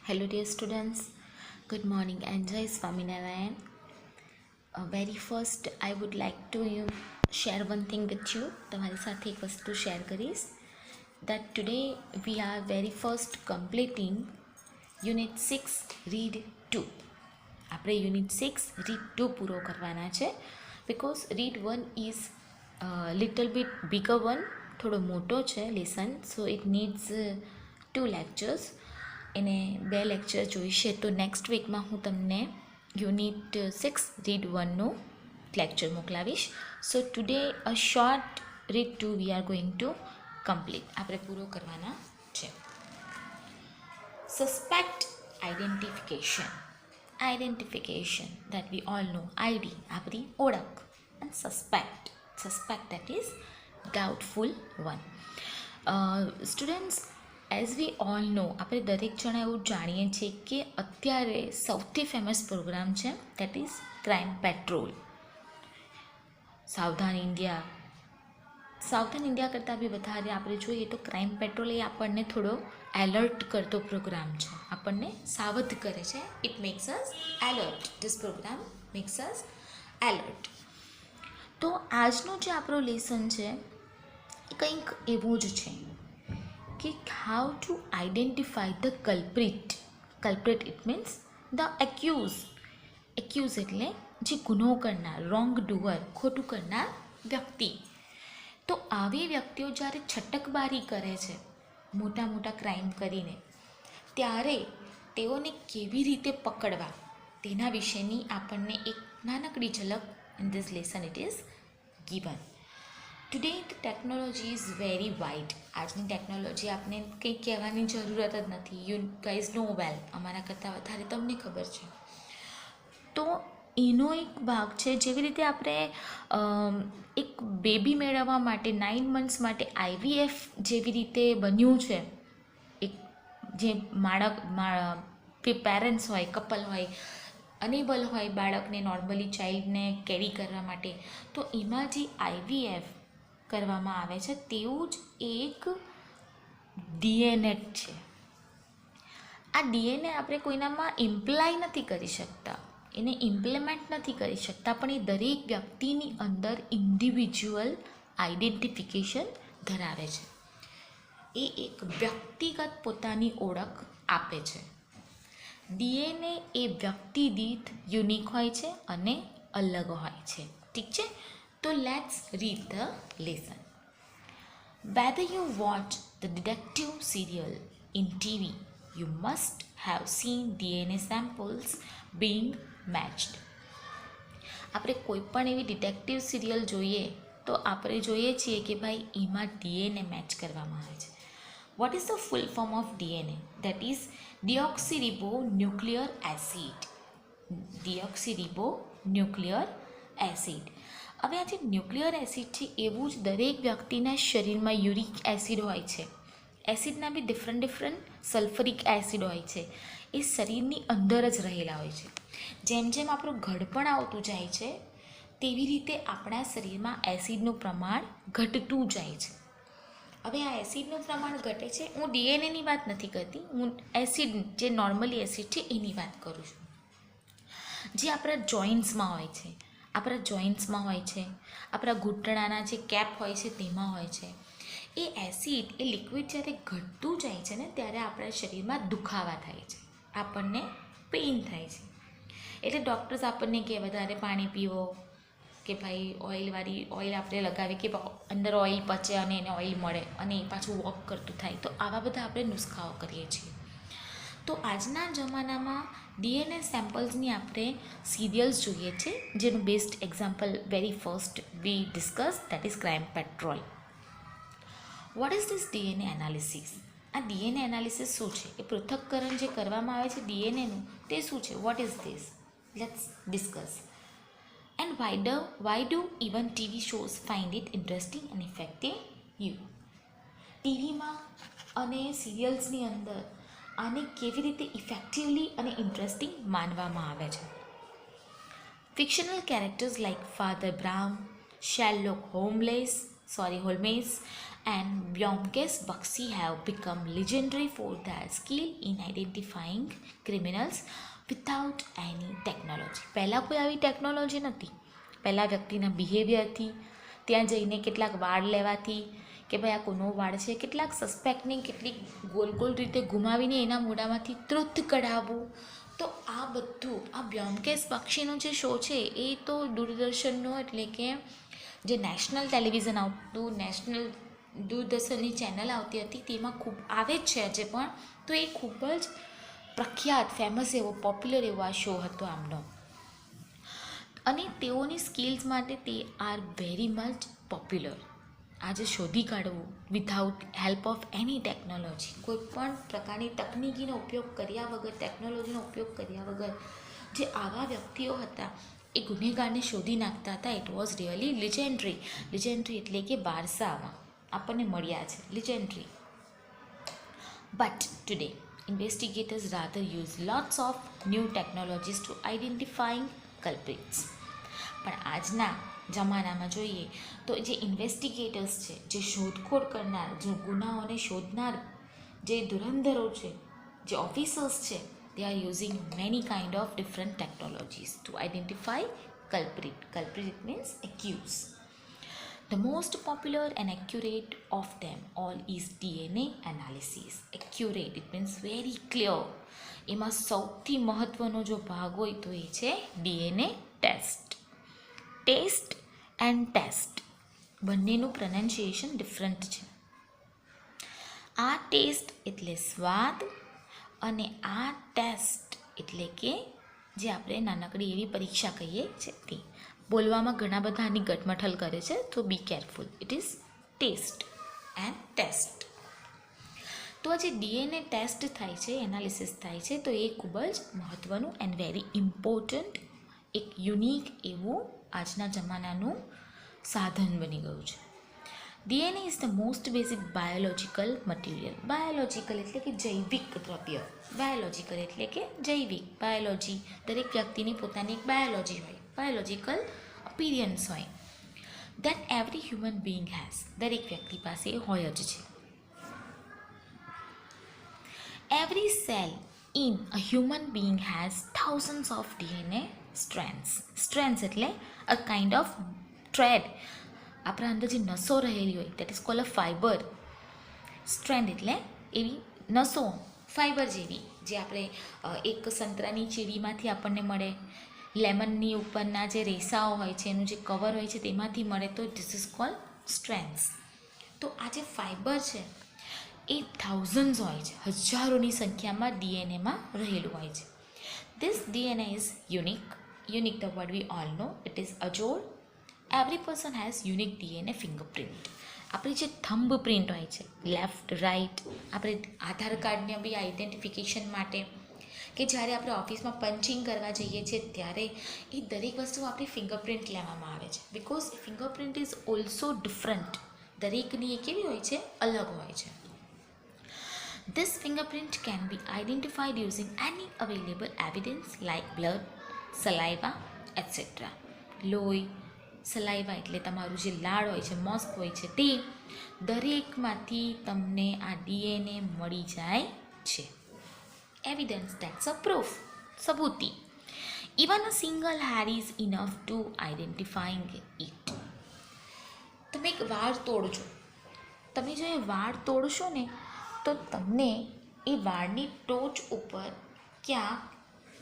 Hello, dear students. Good morning and Jai Swaminarayan. Very first, I would like to share one thing with you. તમારી સાથે એક વસ્તુ share કરીશ that today we are very first completing Unit 6 Read 2. આપણે Unit 6 Read 2 પૂરો કરવાના છે because Read 1 is little bit bigger one, થોડો મોટો છે lesson, so it needs 2 lectures. એને 2 લેક્ચર જોઈશે તો નેક્સ્ટ વીકમાં હું તમને યુનિટ 6 રીડ 1નું લેક્ચર મોકલાવીશ. So today a short read 2 we are going to complete, આપણે પૂરો કરવાના છે. Suspect identification that we all know. ID આપણી ઓળખ, અને suspect that is doubtful one. Students, as we all know, આપણે દરેક જણા એવું જાણીએ છીએ કે અત્યારે સૌથી ફેમસ પ્રોગ્રામ છે that is crime patrol. Savdhaan India કરતાં બી વધારે આપણે જોઈએ તો ક્રાઇમ પેટ્રોલ એ આપણને થોડો એલર્ટ કરતો પ્રોગ્રામ છે, આપણને સાવધ કરે છે. It makes us alert. This program makes us alert. તો આજનો જે આપણો લેસન છે એ કંઈક એવું જ છે કે how to identify the culprit it means the accused એટલે જે ગુનો કરનાર, રોંગ ડુઅર, ખોટું કરનાર વ્યક્તિ. તો આવી વ્યક્તિઓ જ્યારે છટકબારી કરે છે મોટા મોટા ક્રાઇમ કરીને, ત્યારે તેઓને કેવી રીતે પકડવા તેના વિશેની આપણને એક નાનકડી ઝલક in this lesson it is given. Today the technology is very wide. આજની ટેકનોલોજી આપણે કંઈ કહેવાની જરૂરત જ નથી. યુ ગાઈઝ નો વેલ, અમારા કરતાં વધારે તમને ખબર છે. તો એનો એક ભાગ છે, જેવી રીતે આપણે એક બેબી મેળવવા માટે 9 months માટે IVF જેવી રીતે બન્યું છે, એક જે પેરેન્ટ્સ હોય, કપલ હોય, અનેબલ હોય બાળકને નોર્મલી ચાઇલ્ડને કેરી કરવા માટે, તો એમાં જે IVF કરવામાં આવે છે તેવું જ એક DNA છે. આ DNA આપણે કોઈનામાં ઇમ્પ્લાય નથી કરી શકતા, એને ઇમ્પ્લિમેન્ટ નથી કરી શકતા, પણ એ દરેક વ્યક્તિની અંદર ઇન્ડિવિજ્યુઅલ આઈડેન્ટિફિકેશન ધરાવે છે. એ એક વ્યક્તિગત પોતાની ઓળખ આપે છે. DNA એ વ્યક્તિ દીઠ યુનિક હોય છે અને અલગ હોય છે. ઠીક છે, તો let's read the lesson. Whether you watch the detective serial in TV, you must have seen DNA samples being matched. આપણે કોઈ પણ એવી ડિટેક્ટિવ સિરિયલ જોઈએ તો આપણે જોઈએ છીએ કે ભાઈ એમાં DNA મેચ કરવામાં આવે છે. What is the full form of DNA? That is deoxyribonucleic acid. deoxyribonucleic acid. હવે આ જે ન્યુક્લિયર એસિડ છે એવું જ દરેક વ્યક્તિના શરીરમાં યુરિક એસિડ હોય છે. એસિડના બી ડિફરન્ટ સલ્ફરિક એસિડ હોય છે, એ શરીરની અંદર જ રહેલા હોય છે. જેમ જેમ આપણું ઘડપણ આવતું જાય છે તેવી રીતે આપણા શરીરમાં એસિડનું પ્રમાણ ઘટતું જાય છે. હવે આ એસિડનું પ્રમાણ ઘટે છે, હું DNAની વાત નથી કરતી, હું એસિડ જે નોર્મલી એસિડ છે એની વાત કરું છું, જે આપણા જોઇન્ટ્સમાં હોય છે. આપણા ઘૂંટણાના જે કેપ હોય છે તેમાં હોય છે. એ એસિડ, એ લિક્વિડ જ્યારે ઘટતું જાય છે ને ત્યારે આપણા શરીરમાં દુખાવા થાય છે, આપણને પેઇન થાય છે. એટલે ડૉક્ટર્સ આપણને કહે વધારે પાણી પીવો, કે ભાઈ ઓઇલ આપણે લગાવીએ કે અંદર ઓઇલ પચે અને એને ઓઇલ મળે અને એ પાછું વોક કરતું થાય. તો આવા બધા આપણે નુસ્ખાઓ કરીએ છીએ. તો આજના જમાનામાં DNA સેમ્પલ્સની આપણે સિરિયલ્સ જોઈએ છે, જેનું best example very first V discuss that is crime petrol. What is this DNA analysis? આ DNA એનાલિસિસ શું છે? એ પૃથક્કરણ જે કરવામાં આવે છે DNAનું, તે શું છે? What is this? Let's discuss. And why do even TV shows find it interesting and effective you? ટીવીમાં અને સિરિયલ્સની અંદર આને કેવી રીતે ઇફેક્ટિવલી અને ઇન્ટરેસ્ટિંગ માનવામાં આવે છે? Fictional characters like Father Brown, Sherlock Holmes and Byomkes Bakshi have become legendary for their skill in identifying criminals without any technology. પહેલાં કોઈ આવી ટેકનોલોજી નહોતી. પહેલાં વ્યક્તિના બિહેવિયરથી, ત્યાં જઈને કેટલાક વાળ લેવાથી કે ભાઈ આ કોનો વાળ છે, કેટલાક સસ્પેક્ટની કેટલીક ગોલ ગોલ રીતે ઘુમાવીને એના મોઢામાંથી ટ્રુથ કઢાવવું. તો આ બધું આ બ્યોમકેશ બક્ષીનો જે શો છે એ તો દૂરદર્શનનો, એટલે કે જે નેશનલ ટેલિવિઝન આવતું, નેશનલ દૂરદર્શનની ચેનલ આવતી હતી તેમાં ખૂબ આવે જ છે આજે પણ. તો એ ખૂબ જ પ્રખ્યાત, ફેમસ એવો, પોપ્યુલર એવો આ શો હતો આમનો. અને તેઓની સ્કિલ્સ માટે તે આર વેરી મચ પોપ્યુલર. આજે શોધી કાઢવું without help of any technology, કોઈ પણ પ્રકારની તકનિકીનો ઉપયોગ કર્યા વગર, ટેકનોલોજીનો ઉપયોગ કર્યા વગર જે આવા વ્યક્તિઓ હતા એ ગુનેગારને શોધી નાખતા હતા. It was really legendary. Legendary એટલે કે વારસામાં આપણને મળ્યા છે, legendary. But today investigators rather use lots of new technologies to identifying culprits. પણ આજના જમાનામાં જોઈએ તો જે ઇન્વેસ્ટિગેટર્સ છે, જે શોધખોળ કરનાર, જે ગુનાઓને શોધનાર જે ધુરંધરો છે, જે ઓફિસર્સ છે, they are using many kind of different technologies to identify culprit. Culprit means accused. The most popular and accurate of them all is DNA analysis. Accurate, it means very clear. એમાં સૌથી મહત્ત્વનો જો ભાગ હોય તો એ છે DNA test. Test and test બંનેનું પ્રનાઉન્સિએશન ડિફરન્ટ છે. આ ટેસ્ટ એટલે સ્વાદ અને આ ટેસ્ટ એટલે કે જે આપણે નાનકડી એવી પરીક્ષા કહીએ છીએ તે. બોલવામાં ઘણા બધા આની ગટમઠલ કરે છે, તો be careful. It is test and test. તો આ જે ડીએનએ ટેસ્ટ થાય છે, એનાલિસિસ થાય છે, તો એ ખૂબ જ મહત્ત્વનું એન્ડ વેરી ઇમ્પોર્ટન્ટ, એક યુનિક એવું આજના જમાનાનું સાધન બની ગયું છે. DNA is the most basic biological material. Biological એટલે કે જૈવિક દ્રવ્ય. બાયોલોજિકલ એટલે કે જૈવિક, બાયોલોજી. દરેક વ્યક્તિની પોતાની એક બાયોલોજી હોય, બાયોલોજિકલ અપિયરન્સ હોય. That every human being has. દરેક વ્યક્તિ પાસે હોય જ છે. Every cell in a human being has thousands of DNA strands. Strands એટલે અ કાઇન્ડ ઓફ થ્રેડ. આપણા અંદર જે નસો રહેલી હોય, that is called a fibre. Strand એટલે એવી નસો, ફાઈબર જેવી, જે આપણે એક સંતરાની ચીડીમાંથી આપણને મળે, લેમનની ઉપરના જે રેસાઓ હોય છે, એનું જે કવર હોય છે તેમાંથી મળે, તો ધીસ ઇઝ કોલ્ડ સ્ટ્રેન્ડ્સ. તો આ જે ફાઈબર છે એ થાઉઝન્ડ્સ હોય છે, હજારોની સંખ્યામાં ડીએનએમાં રહેલું હોય છે. This DNA is unique. Unique, the word we all know, it is અજોડ. Every person has unique DNA fingerprint. આપણી જે થંબ પ્રિન્ટ હોય છે, લેફ્ટ રાઇટ, આપણે આધાર કાર્ડને બી આઈડેન્ટિફિકેશન માટે કે જ્યારે આપણે ઓફિસમાં પંચિંગ કરવા જઈએ છીએ ત્યારે એ દરેક વસ્તુ આપણી ફિંગરપ્રિન્ટ લેવામાં આવે છે. Because fingerprint is also different. દરેકની એ કેવી હોય છે? અલગ હોય છે. This fingerprint can be identified using any available evidence like blood, saliva, etc. લોહી, સલાઈવા એટલે તમારું જે લાળ હોય છે, મસ્ક હોય છે, તે દરેકમાંથી તમને આ ડીએનએ મળી જાય છે. એવિડન્સ, ધેટ્સ અ પ્રૂફ, સબૂતી. Even a single hair is enough to identifying it. તમે એક વાળ તોડજો, તમે જો એ વાળ તોડશો ને તો તમને એ વાળની ટોચ ઉપર ક્યાંક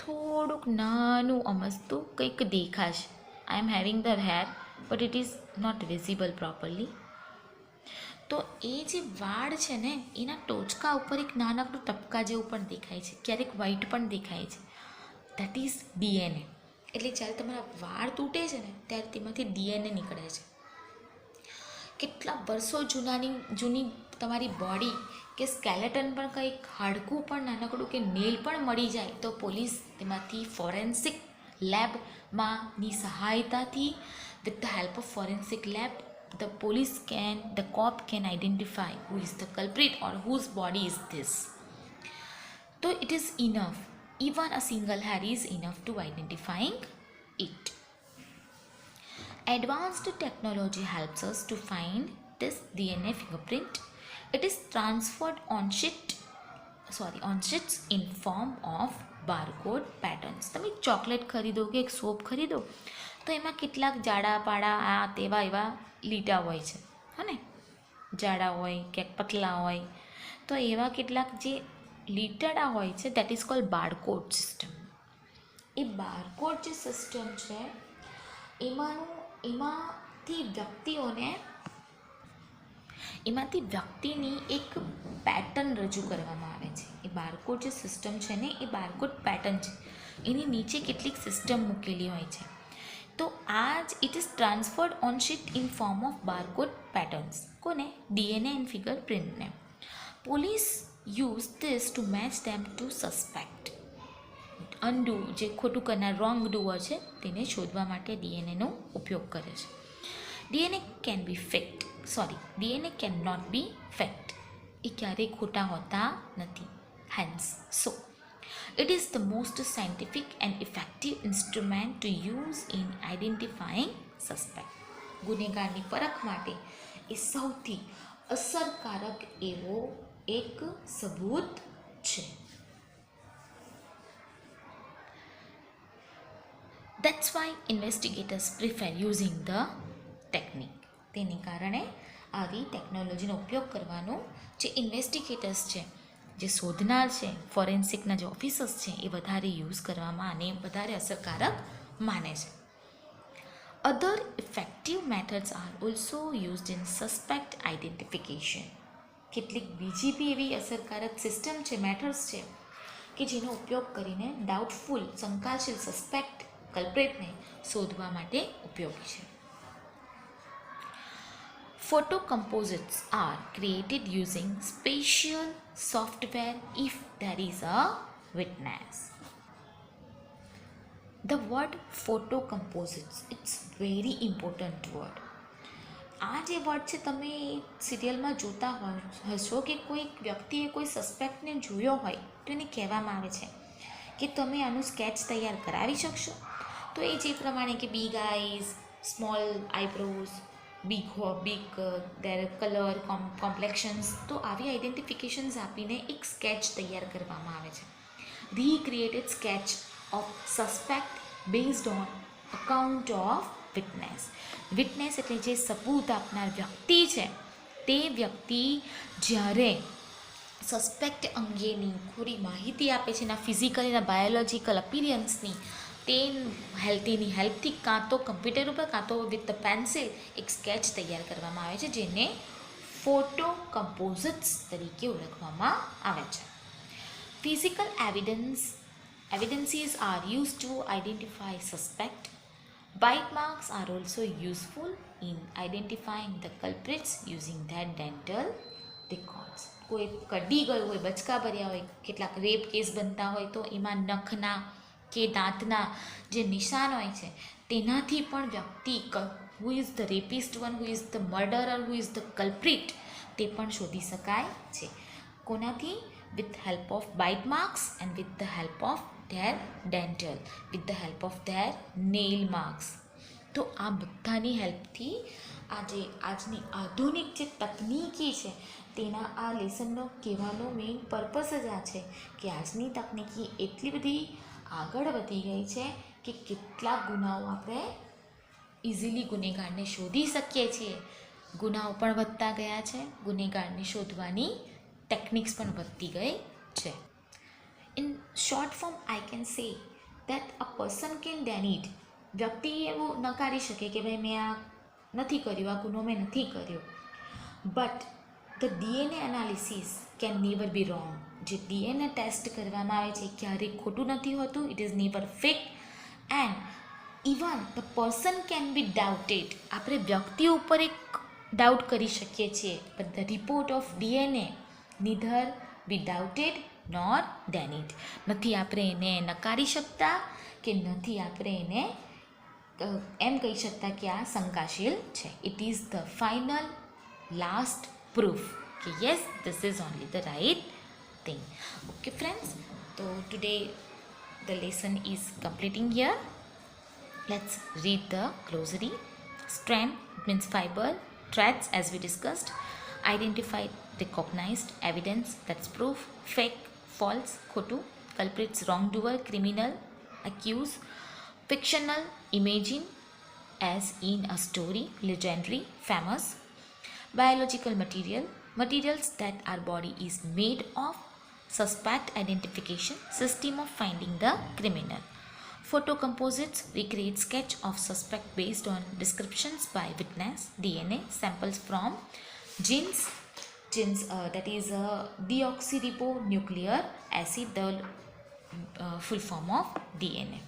થોડુંક નાનું અમસ્તું કંઈક દેખાશે. I am having the hair but it is not visible properly. તો એ જે વાળ છે ને એના ટોચકા ઉપર એક નાનકડું ટપકા જેવું પણ દેખાય છે, ક્યારેક વ્હાઈટ પણ દેખાય છે. That is DNA. એટલે જ્યારે તમારા વાળ તૂટે છે ને ત્યારે તેમાંથી ડીએનએ નીકળે છે. કેટલા વર્ષો જૂની તમારી બોડી કે સ્કેલેટન પણ કંઈક, હાડકું પણ નાનકડું કે નેલ પણ મળી જાય તો પોલીસ તેમાંથી ફોરેન્સિક લેબમાંની સહાયતાથી, with the help of forensic lab, the cop can identify who is the culprit or whose body is this. So it is enough. Even a single hair is enough to identifying it. Advanced technology helps us to find this DNA fingerprint. It is transferred on sheets in form of barcode patterns. તમે chocolate ખરીદો કે એક shop ખરીદો તો એમાં કેટલાક જાડા પાડા આ તેવા એવા લીટા હોય છે, હે ને, જાડા હોય ક્યાંક પતલા હોય, તો એવા કેટલાક જે લીટાડા હોય છે that is called barcode system. A barcode જે સિસ્ટમ છે એમાંથી વ્યક્તિની એક પેટર્ન રજૂ કરવામાં આવે છે. એ બારકોડ જે સિસ્ટમ છે ને એ બારકોડ પેટર્ન છે, એની નીચે કેટલીક સિસ્ટમ મૂકેલી હોય છે. તો આ જ it is transferred on sheet in form of barcode patterns. કોને? DNA એન્ડ ફિગર પ્રિન્ટને. Police use this to match them to suspect. અનડુ જે ખોટું કરનાર રોંગ ડુઅર છે તેને શોધવા માટે DNAનો ઉપયોગ કરે છે. DNA can not be fact. એ ક્યારેય ખોટા હોતા નથી. Hence so it is the most scientific and effective instrument to use in identifying suspect. ગુનેગારની પરખ માટે એ સૌથી અસરકારક એવો એક સબૂત છે. That's why investigators prefer using the technique. તેને કારણે આવી ટેકનોલોજીનો ઉપયોગ કરવાનો જે ઇન્વેસ્ટિગેટર્સ છે, જે શોધનાર છે, ફોરેન્સિકના જે ઓફિસર્સ છે, એ વધારે યુઝ કરવામાં અને વધારે અસરકારક માને છે. Other effective methods are also used in suspect identification. કેટલીક બીજી બી એવી અસરકારક સિસ્ટમ છે, મેથડ્સ છે કે જેનો ઉપયોગ કરીને ડાઉટફુલ, શંકાશીલ સસ્પેક્ટ કલ્પ્રિટને શોધવા માટે ઉપયોગી છે. Photo composites are created using special software if there is a witness. The word photo composites, it's very important word. આ જે વર્ડ છે તમે સિરિયલમાં જોતા હશો કે કોઈ વ્યક્તિએ કોઈ સસ્પેક્ટને જોયો હોય તો એને કહેવામાં આવે છે કે તમે આનું સ્કેચ તૈયાર કરાવી શકશો. તો એ જે પ્રમાણે કે big eyes, small eyebrows, big their color, complexions, તો આવી આઈડેન્ટિફિકેશન્સ આપીને એક સ્કેચ તૈયાર કરવામાં આવે છે. Recreated sketch of suspect based on account of witness. Witness એટલે જે સબૂત આપનાર વ્યક્તિ છે, તે વ્યક્તિ જ્યારે સસ્પેક્ટ અંગેની થોડી માહિતી આપે છે, એના ફિઝિકલ, એના બાયોલોજિકલ અપિયરન્સની, તેની હેલ્પથી કાં તો કમ્પ્યુટર ઉપર કાં તો વિથ ધ પેન્સિલ એક સ્કેચ તૈયાર કરવામાં આવે છે, જેને ફોટો કમ્પોઝિટ્સ તરીકે ઓળખવામાં આવે છે. Physical evidences are used to identify suspect. Bite marks are also useful in identifying the culprits using their dental records. કોઈ કડી ગયું હોય, બચકા ભર્યા હોય, કેટલાક રેપ કેસ બનતા હોય તો એમાં નખના કે દાંતના જે નિશાન હોય છે તેનાથી પણ વ્યક્તિ who is the rapist one, who is the murderer, who is the culprit, તે પણ શોધી શકાય છે. કોનાથી? With help of bite marks and with the help of their dental, with the help of their nail marks. તો આ બધાની હેલ્પથી આજની આધુનિક જે તકનીકી છે તેના આ લેસનનો કહેવાનો મેઇન પર્પસ જ આ છે કે આજની તકનીકી એટલી બધી આગળ વધી ગઈ છે કે કેટલાક ગુનાઓ આપણે ઇઝીલી ગુનેગારને શોધી શકીએ છીએ. ગુનાઓ પણ વધતા ગયા છે, ગુનેગારને શોધવાની ટેકનિક્સ પણ વધતી ગઈ છે. In short form I can say that a person can Danny it. વ્યક્તિ એવું નકારી શકે કે ભાઈ મેં આ નથી કર્યું, આ ગુનો મેં નથી કર્યો, but the DNA analysis can never be wrong. જે DNA ટેસ્ટ કરવામાં આવે છે ક્યારેય ખોટું નથી હોતું. It is never fake and even the person can be doubted. આપણે વ્યક્તિ ઉપર એક ડાઉટ કરી શકીએ છીએ, but the report of DNA neither be doubted nor denied. નથી આપણે એને નકારી શકતા કે નથી આપણે એને એમ કહી શકતા કે આ શંકાશીલ છે. It is the final last proof કે yes, this is only the right thing. Okay friends, so today the lesson is completing here. Let's read the glossary. Strand means fiber, threats as we discussed, identify recognized evidence, that's proof, fake, false, khotu, culprits, wrongdoer, criminal, accuse, fictional, imagine, as in a story, legendary, famous, biological material, materials that our body is made of, suspect identification, system of finding the criminal. Photo composites recreate sketch of suspect based on descriptions by witness, DNA, samples from genes, that is deoxyribonucleic acid, the full form of DNA.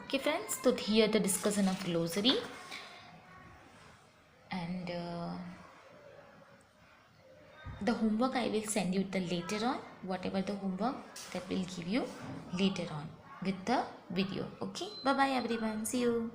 Okay friends, so here the discussion of glossary, and the homework I will send you the later on, whatever the homework that will give you later on with the video. Okay, bye bye everyone, see you.